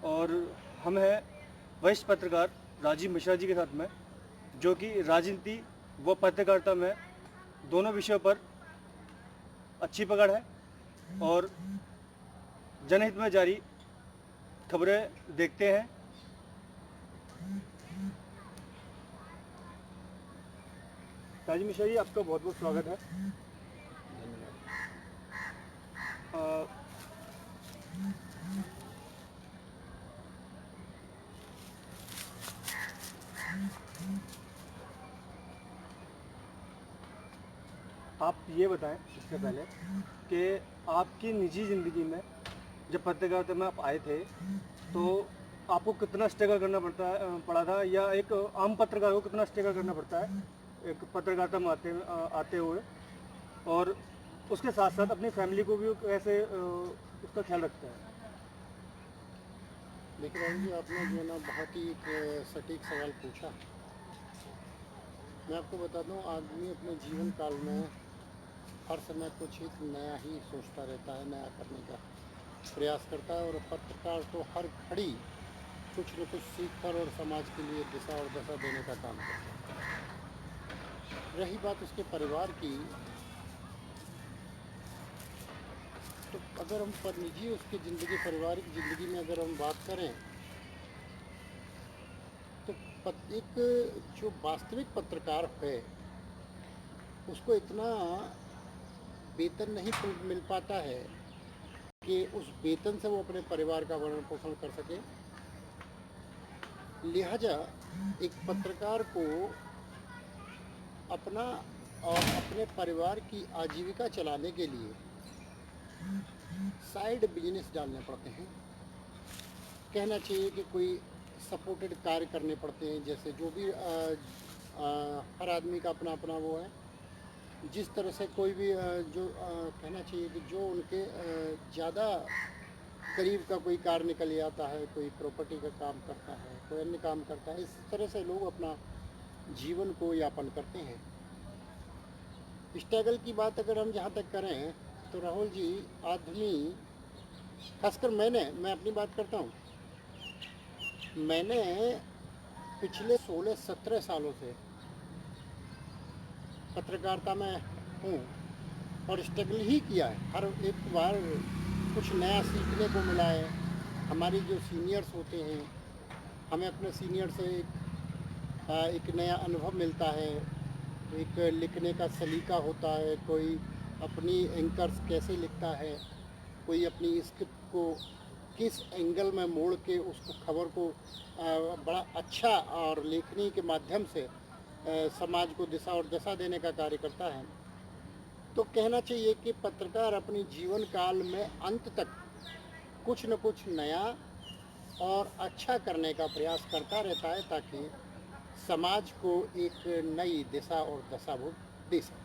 और हम हैं वरिष्ठ पत्रकार राजीव मिश्रा जी के साथ में, जो कि राजनीति व पत्रकारिता में दोनों विषयों पर अच्छी पकड़ है और जनहित में जारी खबरें देखते हैं। राजीव मिश्रा जी, आपका बहुत बहुत स्वागत है। धन्यवाद। आप ये बताएं इससे पहले कि आपकी निजी ज़िंदगी में जब पत्रकारिता में आप आए थे तो आपको कितना स्ट्रगल करना पड़ा था, या एक आम पत्रकार को कितना स्ट्रगल करना पड़ता है एक पत्रकारिता में आते हुए, और उसके साथ साथ अपनी फैमिली को भी कैसे उसका ख्याल रखता है? देखिए राहुल जी, आपने जो है ना बहुत ही एक सटीक सवाल पूछा। मैं आपको बता दूं, आदमी अपने जीवन काल में हर समय कुछ एक नया ही सोचता रहता है, नया करने का प्रयास करता है। और पत्रकार तो हर घड़ी कुछ न कुछ सीख कर और समाज के लिए दिशा और दशा देने का काम करता है। रही बात उसके परिवार की, तो अगर हम निजी उसकी ज़िंदगी, पारिवारिक ज़िंदगी में अगर हम बात करें, तो एक जो वास्तविक पत्रकार है उसको इतना वेतन नहीं मिल पाता है कि उस वेतन से वो अपने परिवार का भरण पोषण कर सके। लिहाजा एक पत्रकार को अपना और अपने परिवार की आजीविका चलाने के लिए साइड बिजनेस डालने पड़ते हैं। कहना चाहिए कि कोई सपोर्टेड कार्य करने पड़ते हैं, जैसे जो भी हर आदमी का अपना अपना वो है। जिस तरह से कोई भी कहना चाहिए कि जो उनके ज़्यादा करीब का कोई कार्य निकल आता है, कोई प्रॉपर्टी का काम करता है, कोई अन्य काम करता है, इस तरह से लोग अपना जीवन को यापन करते हैं। स्ट्रगल की बात अगर हम जहाँ तक करें तो राहुल जी, आदमी खासकर मैं अपनी बात करता हूँ। मैंने पिछले 16-17 सालों से पत्रकारिता में हूँ और स्ट्रगल ही किया है। हर एक बार कुछ नया सीखने को मिला है। हमारी जो सीनियर्स होते हैं, हमें अपने सीनियर से एक नया अनुभव मिलता है, एक लिखने का सलीका होता है। कोई अपनी एंकर्स कैसे लिखता है, कोई अपनी स्क्रिप्ट को किस एंगल में मोड़ के उसको खबर को बड़ा अच्छा और लेखनी के माध्यम से समाज को दिशा और दशा देने का कार्य करता है। तो कहना चाहिए कि पत्रकार अपनी जीवन काल में अंत तक कुछ न कुछ नया और अच्छा करने का प्रयास करता रहता है, ताकि समाज को एक नई दिशा और दशा वो दे सके।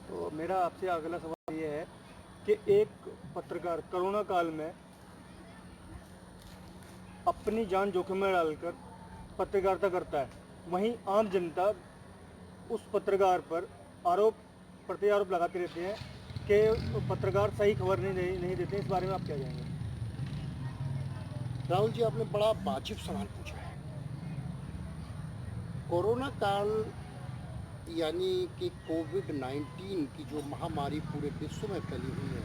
तो मेरा आपसे अगला सवाल ये है कि एक पत्रकार कोरोना काल में अपनी जान जोखिम में डालकर पत्रकारिता करता है, वहीं आम जनता उस पत्रकार पर प्रत्यारोप लगाते रहते हैं कि पत्रकार सही खबर नहीं देते। इस बारे में आप क्या कहेंगे? राहुल जी, आपने बड़ा वाजिब सवाल पूछा है। कोरोना काल यानी कि कोविड-19 की जो महामारी पूरे विश्व में फैली हुई है,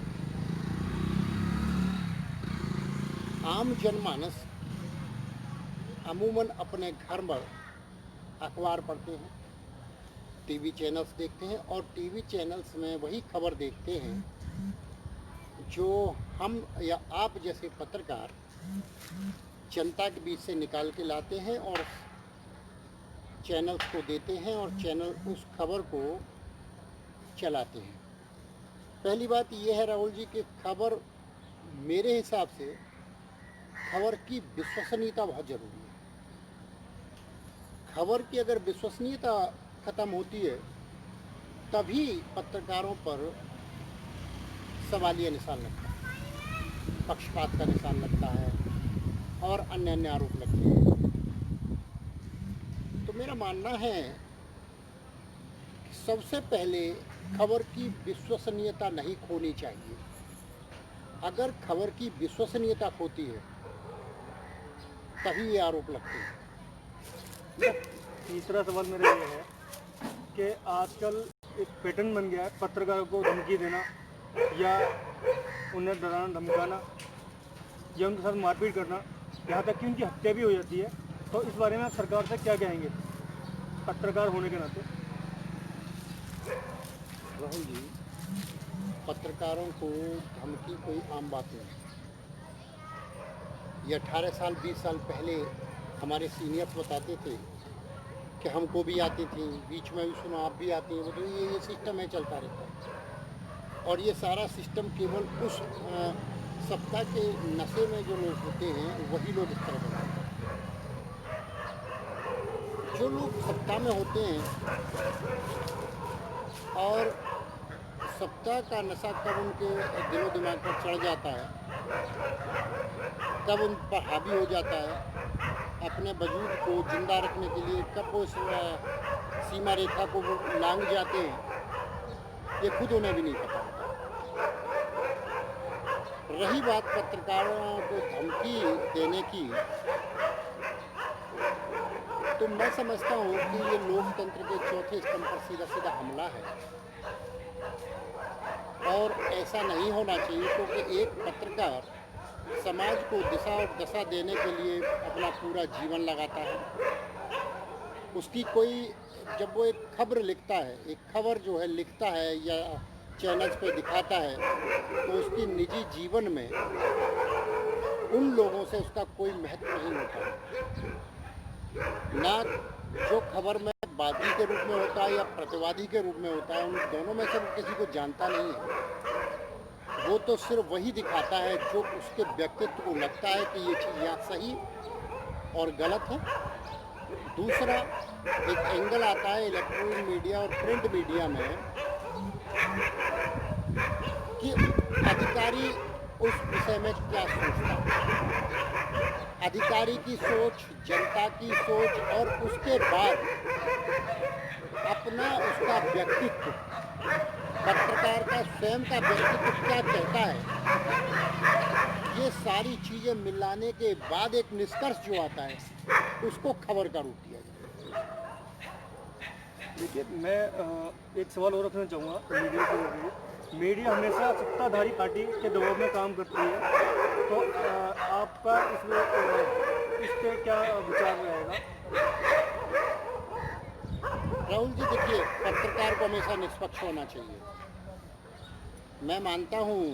आम जनमानस अमूमन अपने घर में अखबार पढ़ते हैं, टीवी चैनल्स देखते हैं, और टीवी चैनल्स में वही खबर देखते हैं जो हम या आप जैसे पत्रकार जनता के बीच से निकाल के लाते हैं और चैनल्स को देते हैं, और चैनल उस खबर को चलाते हैं। पहली बात यह है राहुल जी कि खबर, मेरे हिसाब से खबर की विश्वसनीयता बहुत ज़रूरी है। खबर की अगर विश्वसनीयता ख़त्म होती है, तभी पत्रकारों पर सवालिया निशान लगता है, पक्षपात का निशान लगता है और अन्य आरोप लगते हैं। तो मेरा मानना है कि सबसे पहले खबर की विश्वसनीयता नहीं खोनी चाहिए। अगर खबर की विश्वसनीयता खोती है तभी ये आरोप लगते हैं। तीसरा सवाल मेरा ये है कि आजकल एक पैटर्न बन गया है पत्रकारों को धमकी देना या उन्हें डराना धमकाना या उनके साथ मारपीट करना, यहाँ तक कि उनकी हत्या भी हो जाती है। तो इस बारे में आप सरकार से क्या कहेंगे पत्रकार होने के नाते? राहुल जी, पत्रकारों को धमकी कोई आम बात नहीं। ये 18 साल 20 साल पहले हमारे सीनियर्स बताते थे कि हमको भी आती थी, बीच में भी सुना आप भी आती हैं, वो तो ये सिस्टम है चलता रहता है। और ये सारा सिस्टम केवल उस सत्ता के नशे में जो लोग होते हैं वही लोग इस तरह बनाते हैं। जो लोग सत्ता में होते हैं और सत्ता का नशा कब उनके दिलो दिमाग पर चढ़ जाता है, कब उन पर हावी हो जाता है, अपने वजूद को जिंदा रखने के लिए कब वो सीमा रेखा को वो लांघ जाते हैं, ये खुद उन्हें भी नहीं पता होता। रही बात पत्रकारों को धमकी देने की, तो मैं समझता हूँ कि ये लोकतंत्र के चौथे स्तंभ पर सीधा सीधा हमला है और ऐसा नहीं होना चाहिए, क्योंकि एक पत्रकार समाज को दिशा और दशा देने के लिए अपना पूरा जीवन लगाता है। उसकी कोई जब वो एक खबर लिखता है, एक खबर जो है लिखता है या चैनल्स पे दिखाता है, तो उसकी निजी जीवन में उन लोगों से उसका कोई महत्व नहीं होता। ना जो खबर में वादी के रूप में होता है या प्रतिवादी के रूप में होता है, उन दोनों में से वो किसी को जानता नहीं है। वो तो सिर्फ वही दिखाता है जो उसके व्यक्तित्व को लगता है कि ये चीज़ यहाँ सही और गलत है। दूसरा एक एंगल आता है इलेक्ट्रॉनिक मीडिया और प्रिंट मीडिया में कि अधिकारी उस विषय में क्या सोचता है, अधिकारी की सोच, जनता की सोच और उसके बाद अपना उसका व्यक्तित्व, पत्रकार का स्वयं का व्यक्तित्व क्या कहता है, ये सारी चीज़ें मिलाने के बाद एक निष्कर्ष जो आता है उसको खबर का रूप दिया जाता है। देखिए, मैं एक सवाल और रखना चाहूँगा मीडिया के लिए। मीडिया हमेशा सत्ताधारी पार्टी के दबाव में काम करती है, तो आपका इस पे क्या विचार रहेगा? राहुल जी, देखिए, पत्रकार को हमेशा निष्पक्ष होना चाहिए। मैं मानता हूँ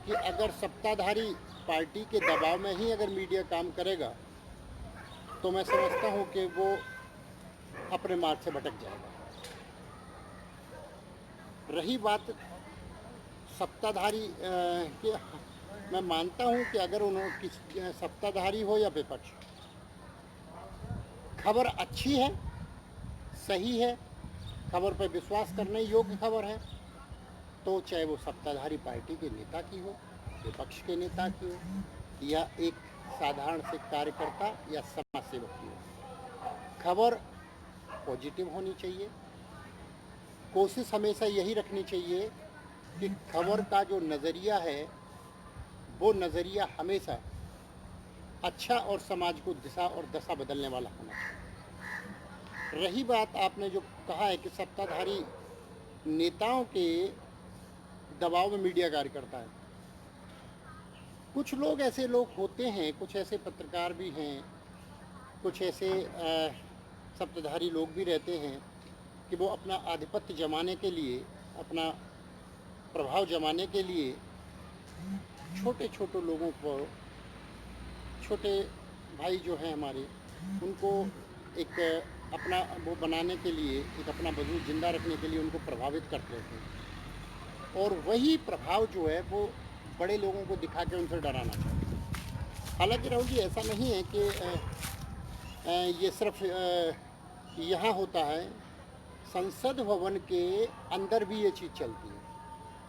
कि अगर सत्ताधारी पार्टी के दबाव में ही अगर मीडिया काम करेगा तो मैं समझता हूँ कि वो अपने मार्ग से भटक जाएगा। रही बात सत्ताधारी के, मैं मानता हूँ कि अगर उन्होंने सत्ताधारी हो या विपक्ष, खबर अच्छी है, सही है, खबर पर विश्वास करने योग्य खबर है, तो चाहे वो सत्ताधारी पार्टी के नेता की हो, विपक्ष के नेता की हो या एक साधारण से कार्यकर्ता या समाज सेवक की हो, खबर पॉजिटिव होनी चाहिए। कोशिश हमेशा यही रखनी चाहिए कि खबर का जो नज़रिया है वो नज़रिया हमेशा अच्छा और समाज को दिशा और दशा बदलने वाला होना चाहिए। रही बात आपने जो कहा है कि सत्ताधारी नेताओं के दबाव में मीडिया कार्य करता है, कुछ लोग ऐसे लोग होते हैं, कुछ ऐसे पत्रकार भी हैं, कुछ ऐसे सत्ताधारी लोग भी रहते हैं कि वो अपना आधिपत्य जमाने के लिए, अपना प्रभाव जमाने के लिए छोटे छोटे लोगों को, छोटे भाई जो हैं हमारे, उनको एक अपना वो बनाने के लिए, एक अपना वजूद जिंदा रखने के लिए उनको प्रभावित करते रहते हैं और वही प्रभाव जो है वो बड़े लोगों को दिखा के उनसे डराना चाहते हैं। हालांकि राहुल जी, ऐसा नहीं है कि ये सिर्फ यहाँ होता है, संसद भवन के अंदर भी ये चीज़ चलती है।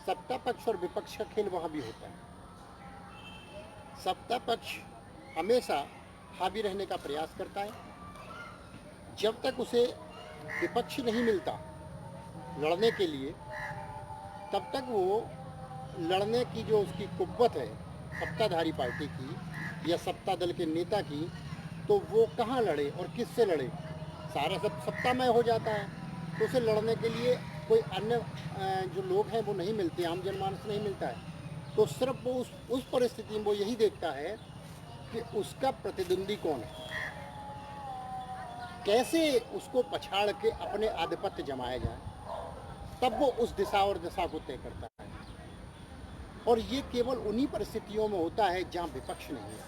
सत्ता पक्ष और विपक्ष का खेल वहाँ भी होता है। सत्ता पक्ष हमेशा हावी रहने का प्रयास करता है, जब तक उसे विपक्ष नहीं मिलता लड़ने के लिए, तब तक वो लड़ने की जो उसकी कुव्वत है सत्ताधारी पार्टी की, या सत्ता दल के नेता की, तो वो कहाँ लड़े और किससे लड़े? सारा सब सत्तामय हो जाता है, तो उसे लड़ने के लिए कोई अन्य जो लोग हैं वो नहीं मिलते, आम जनमानस नहीं मिलता है। तो सिर्फ वो उस परिस्थिति में वो यही देखता है कि उसका प्रतिद्वंदी कौन है, कैसे उसको पछाड़ के अपने आधिपत्य जमाया जाए, तब वो उस दिशा और दिशा को तय करता है। और ये केवल उन्हीं परिस्थितियों में होता है जहाँ विपक्ष नहीं है।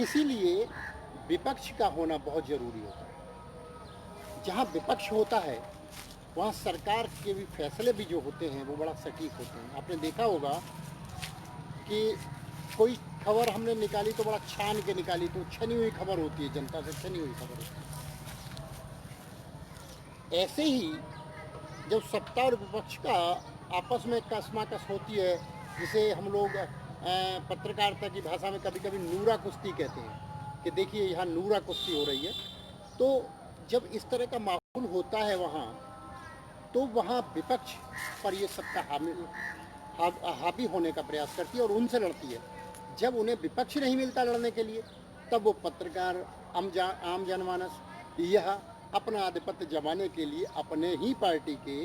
इसीलिए विपक्ष का होना बहुत ज़रूरी होता है। जहाँ विपक्ष होता है वहाँ सरकार के भी फैसले भी जो होते हैं वो बड़ा सटीक होते हैं। आपने देखा होगा कि कोई खबर हमने निकाली तो बड़ा छान के निकाली, तो छनी हुई खबर होती है, जनता से छनी हुई खबर होती है। ऐसे ही जब सत्ता और विपक्ष का आपस में कसमाकस होती है, जिसे हम लोग पत्रकारिता की भाषा में कभी कभी नूरा कुश्ती कहते हैं कि देखिए यहाँ नूरा कुश्ती हो रही है, तो जब इस तरह का माहौल होता है वहाँ, तो वहाँ विपक्ष पर ये सत्ता हावी होने का प्रयास करती है और उनसे लड़ती है। जब उन्हें विपक्ष नहीं मिलता लड़ने के लिए, तब वो पत्रकार, आम जनमानस यह अपना आधिपत्य जमाने के लिए अपने ही पार्टी के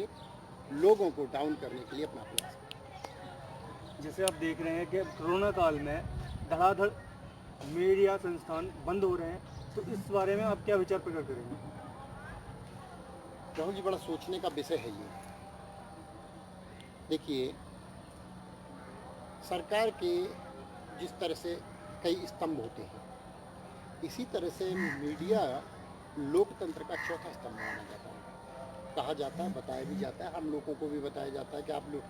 लोगों को डाउन करने के लिए अपना प्रयास करते। जैसे आप देख रहे हैं कि कोरोना काल में धड़ाधड़ मीडिया संस्थान बंद हो रहे हैं, तो इस बारे में आप क्या विचार प्रकट करेंगे? राहुल जी, बड़ा सोचने का विषय है ये। देखिए, सरकार के जिस तरह से कई स्तंभ होते हैं, इसी तरह से मीडिया लोकतंत्र का चौथा स्तंभ माना जाता है। कहा जाता है, बताया भी जाता है, हम लोगों को भी बताया जाता है कि आप लोग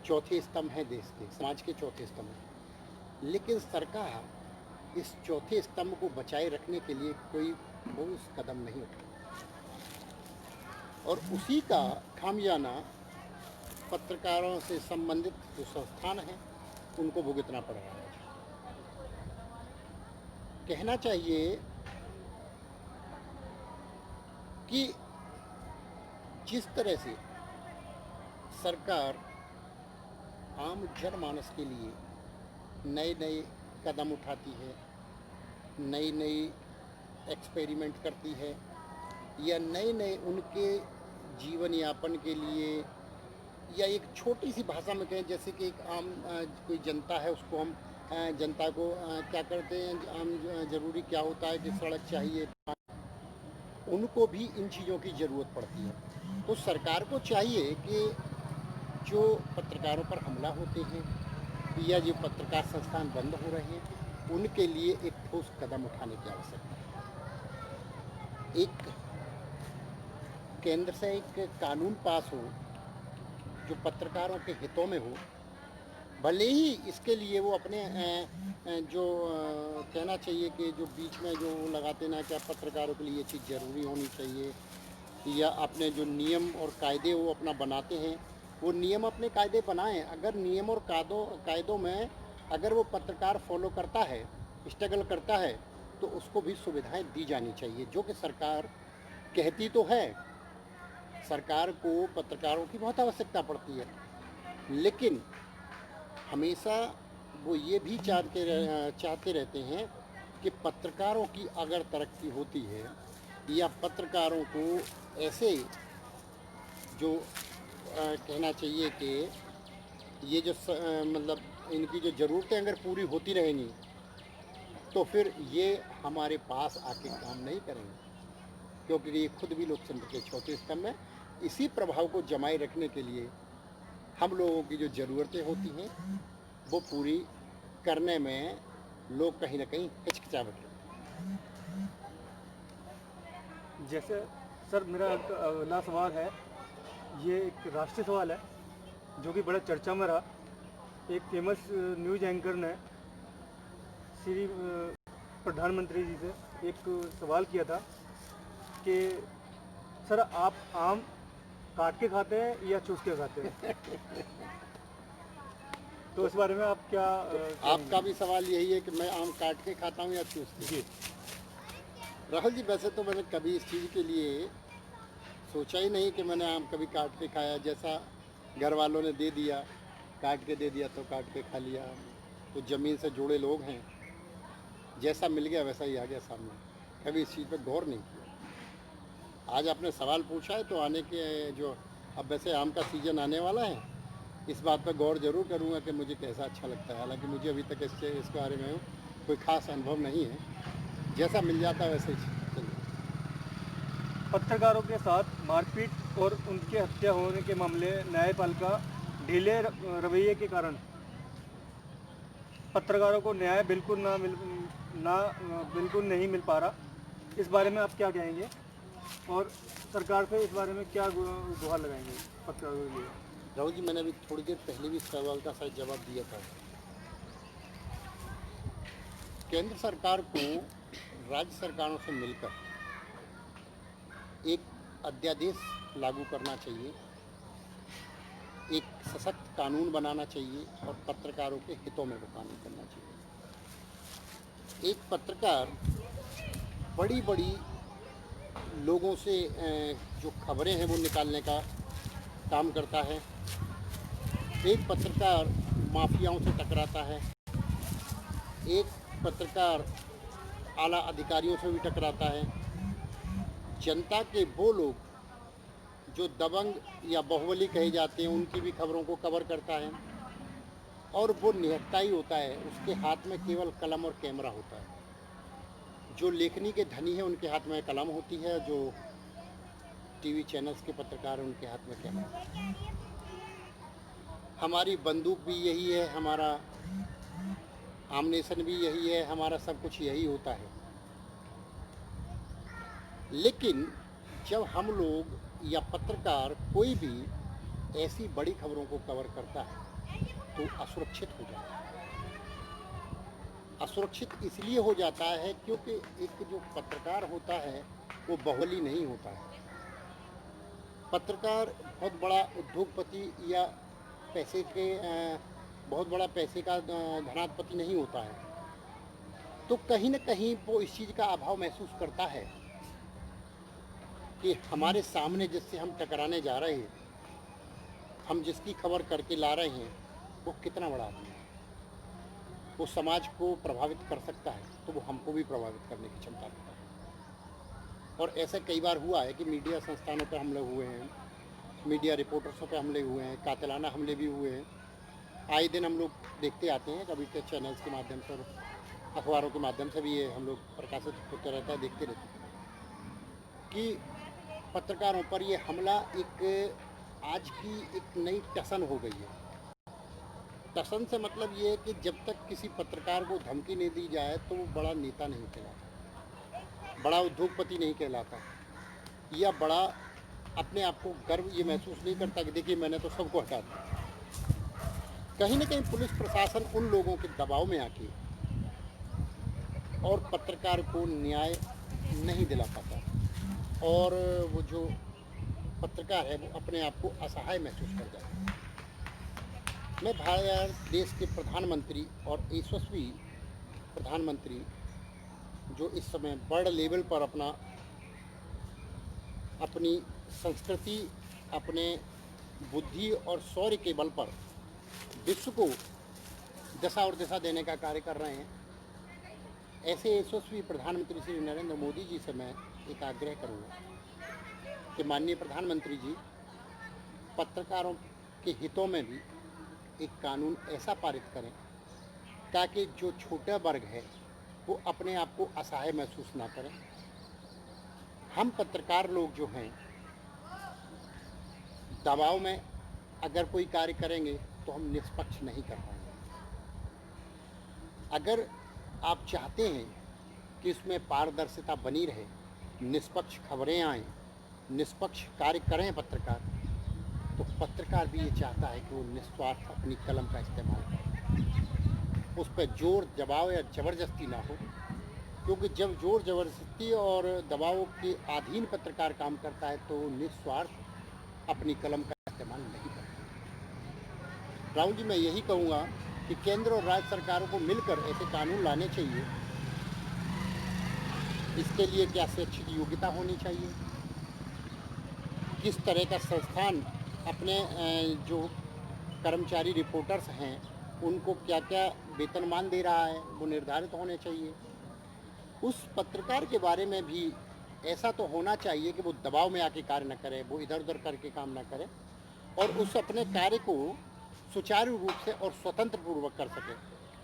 चौथे स्तंभ हैं, देश के समाज के चौथे स्तंभ हैं। लेकिन सरकार इस चौथे स्तंभ को बचाए रखने के लिए कोई ठोस कदम नहीं उठाती, और उसी का खामियाना पत्रकारों से संबंधित जो संस्थान हैं उनको भुगतना पड़ रहा है। कहना चाहिए कि जिस तरह से सरकार आम जनमानस के लिए नए नए कदम उठाती है, नई नई एक्सपेरिमेंट करती है, या नए नए उनके जीवन यापन के लिए, या एक छोटी सी भाषा में कहें, जैसे कि एक आम कोई जनता है, उसको हम जनता को क्या करते हैं, आम ज़रूरी क्या होता है कि सड़क चाहिए, उनको भी इन चीज़ों की ज़रूरत पड़ती है। तो सरकार को चाहिए कि जो पत्रकारों पर हमला होते हैं या जो पत्रकार संस्थान बंद हो रहे हैं, उनके लिए एक ठोस कदम उठाने की आवश्यकता है। एक केंद्र से एक कानून पास हो जो पत्रकारों के हितों में हो, भले ही इसके लिए वो अपने जो कहना चाहिए कि जो बीच में जो लगाते ना, क्या पत्रकारों के लिए ये चीज़ ज़रूरी होनी चाहिए, या अपने जो नियम और कायदे वो अपना बनाते हैं, वो नियम अपने कायदे बनाएं। अगर नियम और कायदों में अगर वो पत्रकार फॉलो करता है, स्ट्रगल करता है, तो उसको भी सुविधाएं दी जानी चाहिए, जो कि सरकार कहती तो है। सरकार को पत्रकारों की बहुत आवश्यकता पड़ती है, लेकिन हमेशा वो ये भी चाहते रहते हैं कि पत्रकारों की अगर तरक्की होती है, या पत्रकारों को ऐसे जो कहना चाहिए कि ये जो मतलब इनकी जो ज़रूरतें अगर पूरी होती रहेंगी, तो फिर ये हमारे पास आके काम नहीं करेंगे, क्योंकि ये खुद भी लोकतंत्र के चौथे स्तंभ में। इसी प्रभाव को जमाए रखने के लिए हम लोगों की जो ज़रूरतें होती हैं वो पूरी करने में लोग कहीं ना कहीं हिचकिचाहट करते हैं। जैसे सर, मेरा अगला सवाल है, ये एक राष्ट्रीय सवाल है जो कि बड़ा चर्चा में रहा। एक फेमस न्यूज़ एंकर ने श्री प्रधानमंत्री जी से एक सवाल किया था कि सर, आप आम काट के खाते हैं या चूस के खाते हैं? तो इस बारे में आप क्या आपका भी सवाल यही है कि मैं आम काट के खाता हूँ या चूस के? जी। राहुल जी, वैसे तो मैंने कभी इस चीज़ के लिए सोचा ही नहीं कि मैंने आम कभी काट के खाया। जैसा घर वालों ने दे दिया, काट के दे दिया तो काट के खा लिया। तो ज़मीन से जुड़े लोग हैं जैसा मिल गया वैसा ही आ गया सामने, कभी इस चीज़ पर गौर नहीं किया। आज आपने सवाल पूछा है तो आने के जो अब वैसे आम का सीज़न आने वाला है, इस बात पर गौर ज़रूर करूँगा कि मुझे कैसा अच्छा लगता है। हालांकि मुझे अभी तक इसके बारे में कोई ख़ास अनुभव नहीं है, जैसा मिल जाता है वैसे ही चलिए। पत्रकारों के साथ मारपीट और उनकी हत्या होने के मामले न्यायपालिका ढीले रवैये के कारण पत्रकारों को न्याय बिल्कुल नहीं मिल पा रहा। इस बारे में आप क्या कहेंगे और सरकार से इस बारे में क्या गुहार लगाएंगे पत्रकारों के लिए? राहुल जी, मैंने अभी थोड़ी देर पहले भी इस सवाल का शायद जवाब दिया था। केंद्र सरकार को राज्य सरकारों से मिलकर एक अध्यादेश लागू करना चाहिए, एक सशक्त कानून बनाना चाहिए और पत्रकारों के हितों में वो कानून करना चाहिए। एक पत्रकार बड़ी बड़ी लोगों से जो खबरें हैं वो निकालने का काम करता है। एक पत्रकार माफियाओं से टकराता है, एक पत्रकार आला अधिकारियों से भी टकराता है। जनता के वो लोग जो दबंग या बाहुबली कहे जाते हैं उनकी भी खबरों को कवर करता है। और वो निहत्ताई होता है, उसके हाथ में केवल कलम और कैमरा होता है। जो लेखनी के धनी हैं उनके हाथ में कलम होती है, जो टीवी चैनल्स के पत्रकार हैं उनके हाथ में कैमरा। हमारी बंदूक भी यही है, हमारा आमनेशन भी यही है, हमारा सब कुछ यही होता है। लेकिन जब हम लोग या पत्रकार कोई भी ऐसी बड़ी खबरों को कवर करता है तो असुरक्षित हो जाता है। असुरक्षित इसलिए हो जाता है क्योंकि एक जो पत्रकार होता है वो बाहुबली नहीं होता है। पत्रकार बहुत बड़ा उद्योगपति या पैसे के बहुत बड़ा पैसे का धनाधिपति नहीं होता है। तो कहीं न कहीं वो इस चीज़ का अभाव महसूस करता है कि हमारे सामने जिससे हम टकराने जा रहे हैं, हम जिसकी खबर करके ला रहे हैं, वो कितना बड़ा आदमी है, वो समाज को प्रभावित कर सकता है, तो वो हमको भी प्रभावित करने की क्षमता रखता है। और ऐसा कई बार हुआ है कि मीडिया संस्थानों पर हमले हुए हैं, मीडिया रिपोर्टर्सों पे हमले हुए हैं, कातिलाना हमले भी हुए हैं। आए दिन हम लोग देखते आते हैं, कभी तो चैनल्स के माध्यम से और अखबारों के माध्यम से भी ये हम लोग प्रकाशित होते रहता है, देखते रहते हैं कि पत्रकारों पर ये हमला एक आज की एक नई टसन हो गई है। टसन से मतलब ये है कि जब तक किसी पत्रकार को धमकी नहीं दी जाए तो वो बड़ा नेता नहीं कहलाता, बड़ा उद्योगपति नहीं कहलाता, या बड़ा अपने आप को गर्व ये महसूस नहीं करता कि देखिए मैंने तो सबको हटा दिया। कहीं ना कहीं पुलिस प्रशासन उन लोगों के दबाव में आके और पत्रकार को न्याय नहीं दिला पाता और वो जो पत्रकार है वो अपने आप को असहाय महसूस कर जाता है। मैं भारत देश के प्रधानमंत्री और यशस्वी प्रधानमंत्री जो इस समय बड़े लेवल पर अपनी संस्कृति, अपने बुद्धि और शौर्य के बल पर विश्व को दशा और दिशा देने का कार्य कर रहे हैं, ऐसे यशस्वी प्रधानमंत्री श्री नरेंद्र मोदी जी से मैं एक आग्रह करूँगा कि माननीय प्रधानमंत्री जी पत्रकारों के हितों में भी एक कानून ऐसा पारित करें ताकि जो छोटा वर्ग है वो अपने आप को असहाय महसूस ना करें। हम पत्रकार लोग जो हैं दबाव में अगर कोई कार्य करेंगे तो हम निष्पक्ष नहीं कर पाएंगे। अगर आप चाहते हैं कि इसमें पारदर्शिता बनी रहे, निष्पक्ष खबरें आएँ, निष्पक्ष कार्य करें पत्रकार, तो पत्रकार भी ये चाहता है कि वो निस्वार्थ अपनी कलम का इस्तेमाल करें, उस पर जोर दबाव या ज़बरदस्ती ना हो, क्योंकि जब जोर ज़बरदस्ती और दबाव के अधीन पत्रकार काम करता है तो निस्वार्थ अपनी कलम का इस्तेमाल नहीं करता। राहुल जी, मैं यही कहूँगा कि केंद्र और राज्य सरकारों को मिलकर ऐसे कानून लाने चाहिए। इसके लिए क्या शैक्षिक योग्यता होनी चाहिए, किस तरह का संस्थान अपने जो कर्मचारी रिपोर्टर्स हैं उनको क्या क्या वेतनमान दे रहा है वो निर्धारित होने चाहिए। उस पत्रकार के बारे में भी ऐसा तो होना चाहिए कि वो दबाव में आके कार्य न करे, वो इधर उधर करके काम न करे और उस अपने कार्य को सुचारू रूप से और स्वतंत्र पूर्वक कर सके,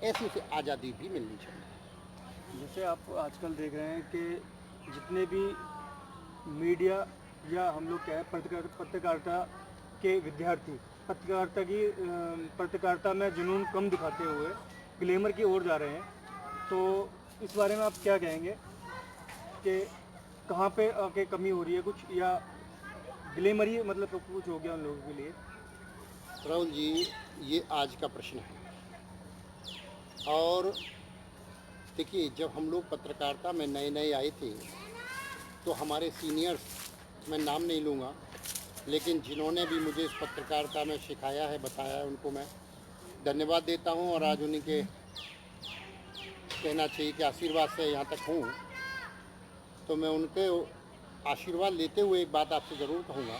ऐसी उसे आज़ादी भी मिलनी चाहिए। जैसे आप आजकल देख रहे हैं कि जितने भी मीडिया या हम लोग क्या है पत्रकारिता के विद्यार्थी पत्रकारिता में जुनून कम दिखाते हुए ग्लैमर की ओर जा रहे हैं, तो इस बारे में आप क्या कहेंगे कि कहाँ पे आके कमी हो रही है कुछ, या ग्लैमर ही मतलब तो कुछ हो गया उन लोगों के लिए? राहुल जी, ये आज का प्रश्न है। और देखिए, जब हम लोग पत्रकारिता में नए नए आए थे तो हमारे सीनियर्स, मैं नाम नहीं लूँगा, लेकिन जिन्होंने भी मुझे इस पत्रकारिता में सिखाया है, बताया है, उनको मैं धन्यवाद देता हूँ। और आज उन्हीं के कहना चाहिए कि आशीर्वाद से यहाँ तक हूँ, तो मैं उनके आशीर्वाद लेते हुए एक बात आपसे ज़रूर कहूँगा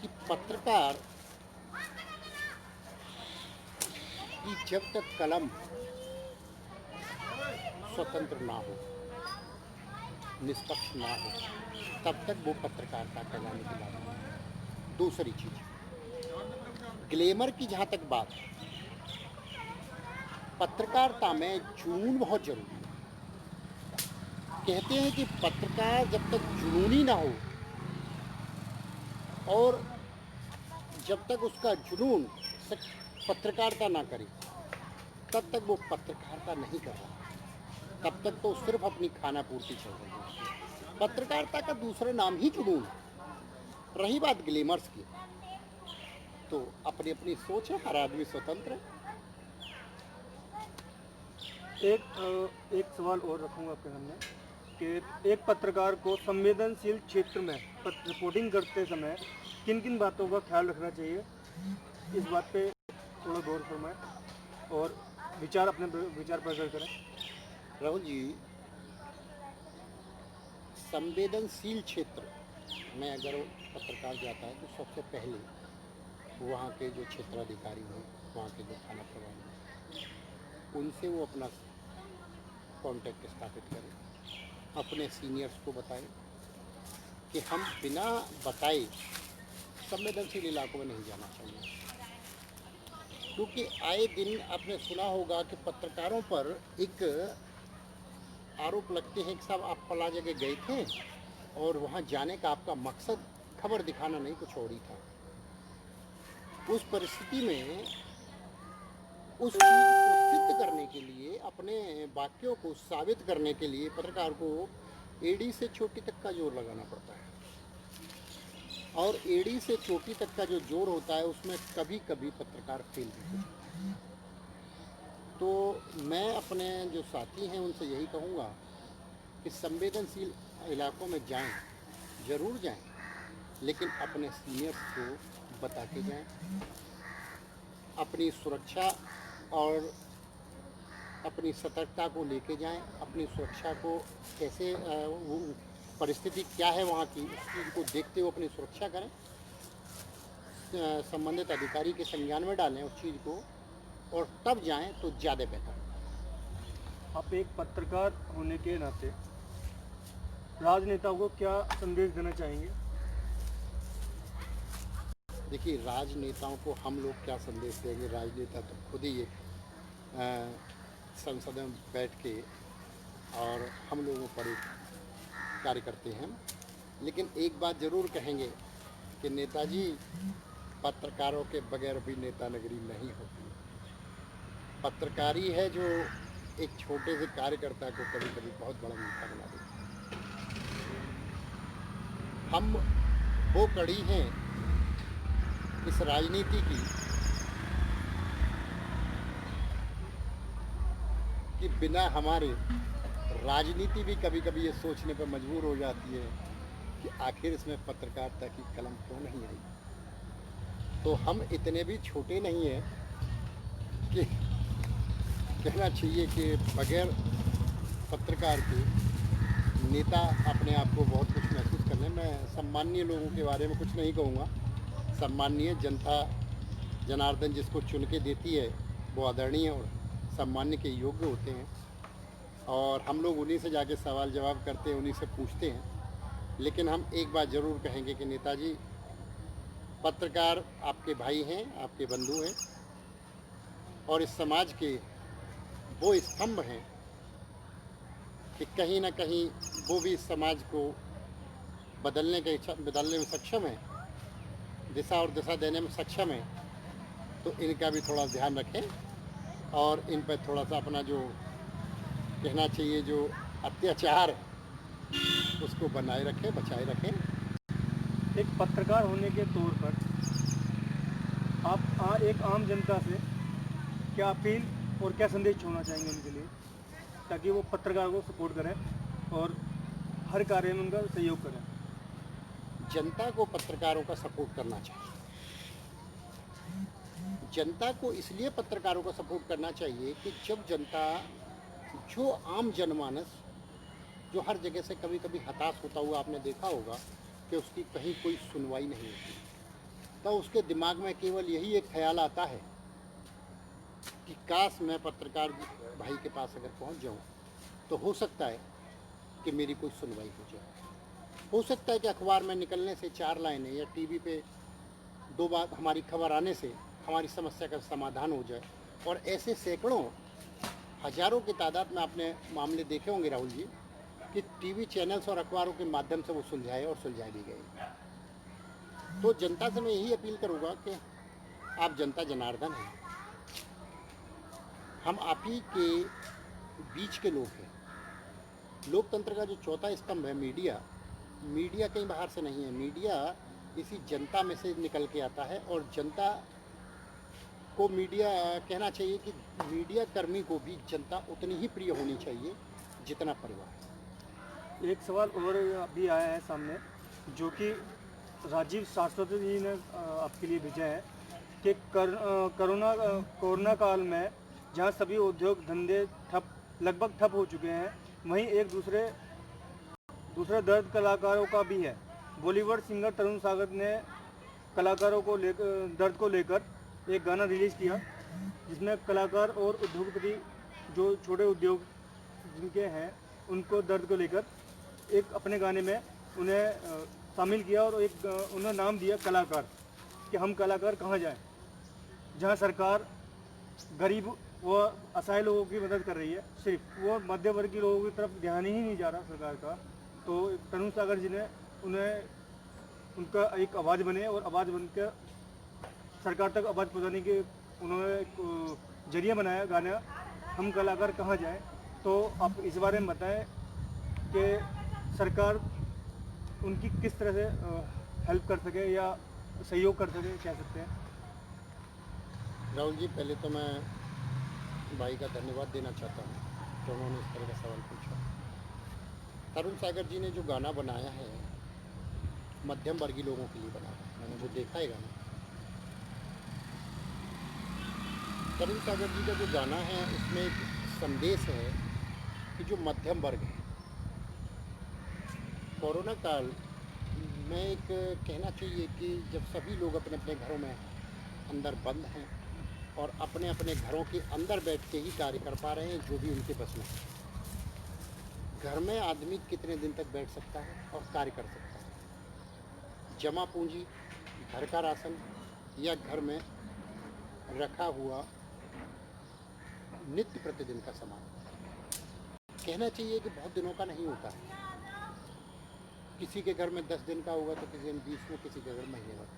कि पत्रकार की जब तक कलम स्वतंत्र ना हो, निष्पक्ष ना हो, तब तक वो पत्रकारिता कहलाने की बात नहीं। दूसरी चीज़, ग्लैमर की जहाँ तक बात, पत्रकारिता में जुनून बहुत जरूरी है। कहते हैं कि पत्रकार जब तक जुनूनी ना हो और जब तक उसका जुनून पत्रकारिता ना करे, तब तक वो पत्रकारिता नहीं कर रहा, तब तक तो सिर्फ अपनी खाना पूर्ति चल रही है। पत्रकारिता का दूसरा नाम ही जुनून है। रही बात ग्लैमर्स की, तो अपनी अपनी सोच है, हर आदमी स्वतंत्र है। एक सवाल और रखूँगा आपके सामने कि एक पत्रकार को संवेदनशील क्षेत्र में रिपोर्टिंग करते समय किन किन बातों का ख्याल रखना चाहिए, इस बात पे थोड़ा गौर फरमाएं और अपने विचार प्रकट करें। राहुल जी, संवेदनशील क्षेत्र में अगर पत्रकार जाता है तो सबसे पहले वहाँ के जो क्षेत्राधिकारी हैं, वहाँ के जो थाना प्रभारी हैं, उनसे वो अपना कांटेक्ट स्थापित करें, अपने सीनियर्स को बताएं कि हम बिना बताए संवेदनशील इलाकों में नहीं जाना चाहिए। क्योंकि आए दिन आपने सुना होगा कि पत्रकारों पर एक आरोप लगते हैं कि साहब आप फला जगह गए थे और वहाँ जाने का आपका मकसद खबर दिखाना नहीं, कुछ और ही था। उस परिस्थिति में उस चीज़ को सिद्ध करने के लिए, अपने वाक्यों को साबित करने के लिए पत्रकार को एड़ी से चोटी तक का जोर लगाना पड़ता है। और एड़ी से चोटी तक का जो जोर होता है, उसमें कभी कभी पत्रकार फेल भी होता है। तो मैं अपने जो साथी हैं उनसे यही कहूँगा कि संवेदनशील इलाकों में जाएं, ज़रूर जाएं, लेकिन अपने सीनियर्स को बता के जाएं। अपनी सुरक्षा और अपनी सतर्कता को लेके जाएं, अपनी सुरक्षा को कैसे वो परिस्थिति क्या है वहाँ की, उस चीज़ को देखते हुए अपनी सुरक्षा करें, संबंधित अधिकारी के संज्ञान में डालें उस चीज़ को, और तब जाएं तो ज़्यादा बेहतर। आप एक पत्रकार होने के नाते राजनेताओं को क्या संदेश देना चाहेंगे? देखिए, राजनेताओं को हम लोग क्या संदेश देंगे, राजनेता तो खुद ही संसद में बैठ के और हम लोगों पर एक कार्य करते हैं। लेकिन एक बात ज़रूर कहेंगे कि नेताजी, पत्रकारों के बगैर भी नेता नगरी नहीं होती। पत्रकारी है जो एक छोटे से कार्यकर्ता को कभी कभी बहुत बड़ा नेता बना देती है। हम वो कड़ी हैं इस राजनीति की कि बिना हमारे राजनीति भी कभी कभी ये सोचने पर मजबूर हो जाती है कि आखिर इसमें पत्रकारिता की कलम क्यों नहीं आई। तो हम इतने भी छोटे नहीं हैं कि कहना चाहिए कि बगैर पत्रकार के नेता अपने आप को बहुत कुछ महसूस कर लें। मैं सम्मानीय लोगों के बारे में कुछ नहीं कहूँगा। सम्मानीय जनता जनार्दन जिसको चुन के देती है वो आदरणीय और सम्मान्य के योग्य होते हैं। और हम लोग उन्हीं से जाके सवाल जवाब करते हैं, उन्हीं से पूछते हैं। लेकिन हम एक बात ज़रूर कहेंगे कि नेताजी पत्रकार आपके भाई हैं, आपके बंधु हैं और इस समाज के वो स्तंभ हैं कि कहीं ना कहीं वो भी इस समाज को बदलने में सक्षम है, दिशा और दिशा देने में सक्षम है। तो इनका भी थोड़ा ध्यान रखें और इन पर थोड़ा सा अपना जो कहना चाहिए जो अत्याचार है उसको बनाए रखें, बचाए रखें। एक पत्रकार होने के तौर पर आप एक आम जनता से क्या अपील और क्या संदेश छोड़ना चाहेंगे उनके लिए, ताकि वो पत्रकार को सपोर्ट करें और हर कार्य में उनका सहयोग करें? जनता को पत्रकारों का सपोर्ट करना चाहिए। जनता को इसलिए पत्रकारों का सपोर्ट करना चाहिए कि जब जनता, जो आम जनमानस जो हर जगह से कभी कभी हताश होता हुआ आपने देखा होगा कि उसकी कहीं कोई सुनवाई नहीं होती, तो उसके दिमाग में केवल यही एक ख्याल आता है कि काश मैं पत्रकार भाई के पास अगर पहुंच जाऊं तो हो सकता है कि मेरी कोई सुनवाई हो जाए। हो सकता है कि अखबार में निकलने से 4 लाइनें या टीवी पे 2 बार हमारी खबर आने से हमारी समस्या का समाधान हो जाए। और ऐसे सैकड़ों, हजारों की तादाद में आपने मामले देखे होंगे राहुल जी कि टीवी चैनल्स और अखबारों के माध्यम से वो सुलझाए और सुलझाए भी गए। तो जनता से मैं यही अपील करूँगा कि आप जनता जनार्दन हैं, हम आप ही के बीच के लोग हैं। लोकतंत्र का जो चौथा स्तंभ है मीडिया, मीडिया कहीं बाहर से नहीं है, मीडिया इसी जनता में से निकल के आता है। और जनता को मीडिया कहना चाहिए कि मीडिया कर्मी को भी जनता उतनी ही प्रिय होनी चाहिए जितना परिवार। एक सवाल और अभी आया है सामने, जो कि राजीव शाश्वत जी ने आपके लिए भेजा है कि कोरोना काल में जहां सभी उद्योग धंधे लगभग ठप हो चुके हैं, वहीं एक दूसरा दर्द कलाकारों का भी है। बॉलीवुड सिंगर तरुण सागर ने कलाकारों को दर्द को लेकर एक गाना रिलीज़ किया, जिसमें कलाकार और उद्योगपति जो छोटे उद्योग जिनके हैं उनको दर्द को लेकर एक अपने गाने में उन्हें शामिल किया और एक उन्हें नाम दिया कलाकार, कि हम कलाकार कहाँ जाएं, जहां सरकार गरीब व असहाय लोगों की मदद कर रही है, सिर्फ वो मध्य वर्गीय लोगों की तरफ ध्यान ही नहीं जा रहा सरकार का। तो तरुण सागर जी ने उनका एक आवाज़ बने और आवाज़ बनकर सरकार तक आवाज़ पहुँचाने के उन्होंने एक जरिया बनाया गाना हम कलाकार कहाँ जाएं। तो आप इस बारे में बताएं कि सरकार उनकी किस तरह से हेल्प कर सके या सहयोग कर सके, कह सकते हैं। राहुल जी, पहले तो मैं भाई का धन्यवाद देना चाहता हूँ तो उन्होंने इस तरह का सवाल पूछा। तरुण सागर जी ने जो गाना बनाया है मध्यम वर्गीय लोगों के लिए बनाया है, मैंने वो देखा है गाना। तरुण सागर जी का जो गाना है उसमें एक संदेश है कि जो मध्यम वर्ग है, कोरोना काल में एक कहना चाहिए कि जब सभी लोग अपने अपने घरों में अंदर बंद हैं और अपने अपने घरों के अंदर बैठ के ही कार्य कर पा रहे हैं जो भी उनके बस में है। घर में आदमी कितने दिन तक बैठ सकता है और कार्य कर सकता है? जमा पूंजी, घर का राशन या घर में रखा हुआ नित्य प्रतिदिन का सामान, कहना चाहिए कि बहुत दिनों का नहीं होता है। किसी के घर में 10 दिन का होगा तो किसी में 20 में, किसी के घर महीने भर।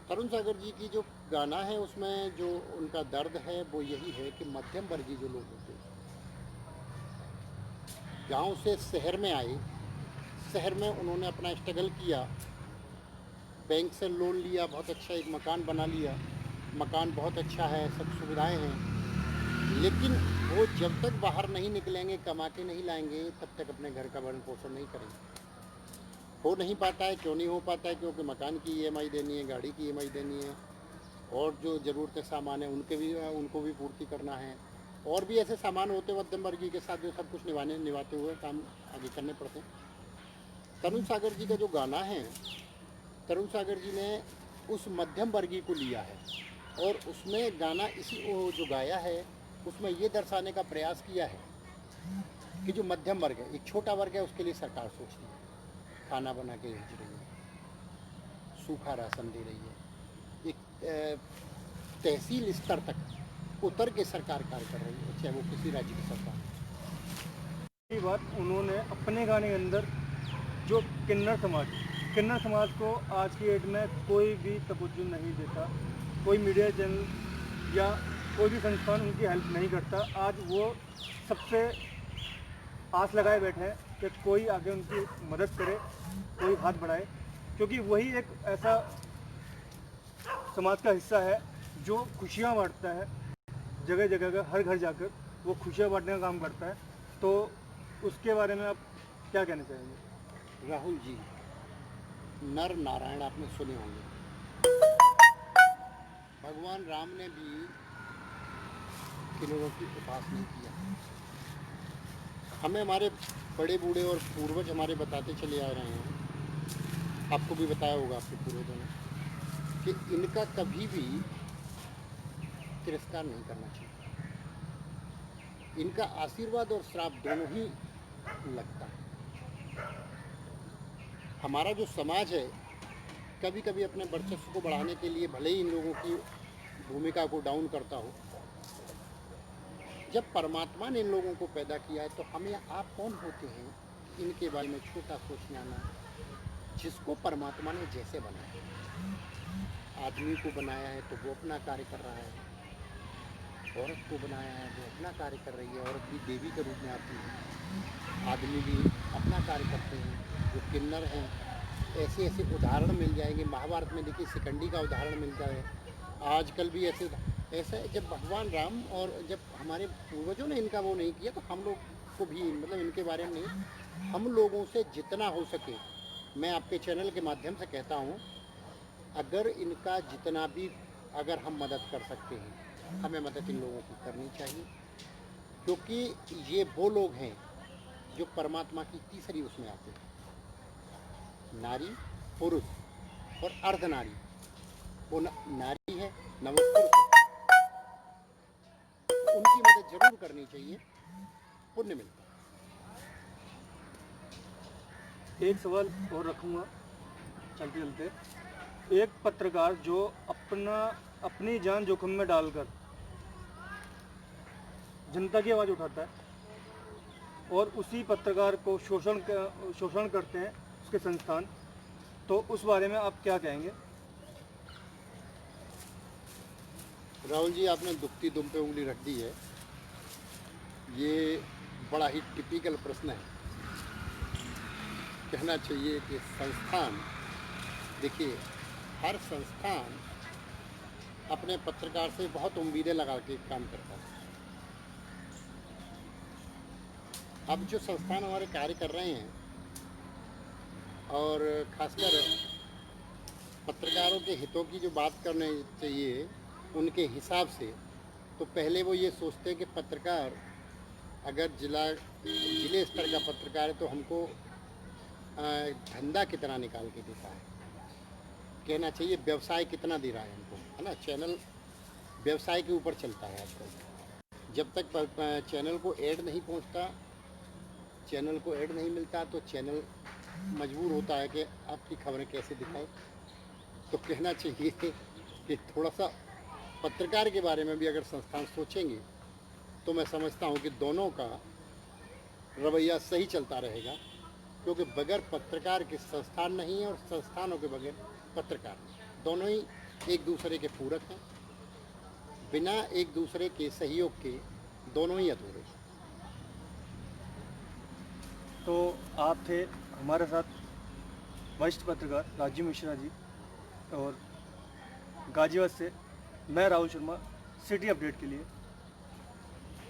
तरुण सागर जी की जो गाना है उसमें जो उनका दर्द है वो यही है कि मध्यम वर्गीय जो लोग होते हैं, गांव से शहर में आए, शहर में उन्होंने अपना स्ट्रगल किया, बैंक से लोन लिया, बहुत अच्छा एक मकान बना लिया, मकान बहुत अच्छा है, सब सुविधाएं हैं, लेकिन वो जब तक बाहर नहीं निकलेंगे, कमा के नहीं लाएंगे, तब तक अपने घर का भरण पोषण नहीं करेंगे। हो नहीं पाता है। क्यों नहीं हो पाता है? क्योंकि मकान की ईएमआई देनी है, गाड़ी की ईएमआई देनी है, और जो ज़रूरतें सामान है उनको भी पूर्ति करना है, और भी ऐसे सामान होते हैं मध्यम वर्गीय के साथ जो सब कुछ निभाते हुए काम आगे करने पड़ते हैं। तरुण सागर जी का जो गाना है, तरुण सागर जी ने उस मध्यम वर्गीय को लिया है और उसमें गाना जो गाया है उसमें ये दर्शाने का प्रयास किया है कि जो मध्यम वर्ग है, एक छोटा वर्ग है, उसके लिए सरकार सोच रही है, खाना बना के भेज रही है, सूखा राशन दे रही है, एक तहसील स्तर तक उतर के सरकार कार्य कर रही है, चाहे वो किसी राज्य की सरकार हो। ये बात उन्होंने अपने गाने के अंदर जो किन्नर समाज को आज की डेट में कोई भी तवज्जो नहीं देता, कोई मीडिया चैनल या कोई भी संस्थान उनकी हेल्प नहीं करता। आज वो सबसे आस लगाए बैठे हैं कि कोई आगे उनकी मदद करे, कोई हाथ बढ़ाए, क्योंकि वही एक ऐसा समाज का हिस्सा है जो खुशियाँ बांटता है, जगह जगह का हर घर जाकर वो खुशियाँ बांटने का काम करता है। तो उसके बारे में आप क्या कहना चाहेंगे? राहुल जी, नर नारायण आपने सुने होंगे, भगवान राम ने भी किन्नरों की उपासना नहीं किया। हमें हमारे बड़े बूढ़े और पूर्वज हमारे बताते चले आ रहे हैं, आपको भी बताया होगा आपके पूर्वजों ने, कि इनका कभी भी तिरस्कार नहीं करना चाहिए। इनका आशीर्वाद और श्राप दोनों ही लगता है। हमारा जो समाज है कभी कभी अपने वर्चस्व को बढ़ाने के लिए भले ही इन लोगों की भूमिका को डाउन करता हो, जब परमात्मा ने इन लोगों को पैदा किया है तो हमें आप कौन होते हैं इनके बारे में छोटा सोचने आना। जिसको परमात्मा ने जैसे बनाया, आदमी को बनाया है तो वो अपना कार्य कर रहा है, औरत को बनाया है वो अपना कार्य कर रही है, औरत भी देवी के रूप में आती है, आदमी भी अपना कार्य करते हैं, जो किन्नर हैं। ऐसे ऐसे उदाहरण मिल जाएंगे, महाभारत में देखिए शिखंडी का उदाहरण मिलता है, आजकल भी ऐसे ऐसा है। जब भगवान राम और जब हमारे पूर्वजों ने इनका वो नहीं किया तो हम लोग को भी मतलब इनके बारे में नहीं, हम लोगों से जितना हो सके, मैं आपके चैनल के माध्यम से कहता हूँ, अगर इनका जितना भी अगर हम मदद कर सकते हैं हमें मदद इन लोगों की करनी चाहिए, क्योंकि ये वो लोग हैं जो परमात्मा की तीसरी उसमें आते हैं। नारी, पुरुष और अर्धनारी, वो नारी है न वो पुरुष है, तो उनकी मदद जरूर करनी चाहिए, पुण्य मिलता है। एक सवाल और रखूँगा चलते चलते। एक पत्रकार जो अपनी जान जोखिम में डालकर जनता की आवाज़ उठाता है और उसी पत्रकार को शोषण करते हैं उसके संस्थान, तो उस बारे में आप क्या कहेंगे? राहुल जी, आपने दुखती दुम पे उंगली रख दी है। ये बड़ा ही टिपिकल प्रश्न है। कहना चाहिए कि संस्थान, देखिए हर संस्थान अपने पत्रकार से बहुत उम्मीदें लगा के काम करता है। अब जो संस्थान हमारे कार्य कर रहे हैं और खासकर पत्रकारों के हितों की जो बात करनी चाहिए उनके हिसाब से, तो पहले वो ये सोचते हैं कि पत्रकार अगर जिले स्तर का पत्रकार है तो हमको धंधा कितना निकाल के देता है, कहना चाहिए व्यवसाय कितना दे रहा है हमको, है ना। चैनल व्यवसाय के ऊपर चलता है आजकल। जब तक चैनल को ऐड नहीं पहुंचता, चैनल को ऐड नहीं मिलता, तो चैनल मजबूर होता है कि आपकी खबरें कैसे दिखाए। तो कहना चाहिए कि थोड़ा सा पत्रकार के बारे में भी अगर संस्थान सोचेंगे तो मैं समझता हूँ कि दोनों का रवैया सही चलता रहेगा, क्योंकि बगैर पत्रकार के संस्थान नहीं है और संस्थानों के बगैर पत्रकार नहीं। दोनों ही एक दूसरे के पूरक हैं, बिना एक दूसरे के सहयोग के दोनों ही अधूरे हैं। तो आप थे हमारे साथ वरिष्ठ पत्रकार राजीव मिश्रा जी, और गाजियाबाद से मैं राहुल शर्मा, सिटी अपडेट के लिए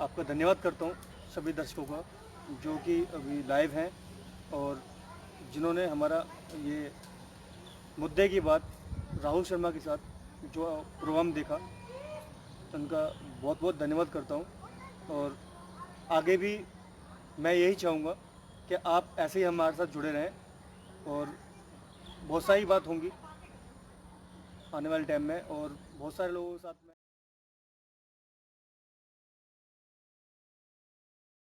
आपका धन्यवाद करता हूँ। सभी दर्शकों का जो कि अभी लाइव हैं और जिन्होंने हमारा ये मुद्दे की बात राहुल शर्मा के साथ जो प्रोग्राम देखा, उनका बहुत बहुत धन्यवाद करता हूँ। और आगे भी मैं यही चाहूँगा कि आप ऐसे ही हमारे साथ जुड़े रहें और बहुत सारी बात होंगी आने वाले टाइम में और बहुत सारे लोगों के साथ में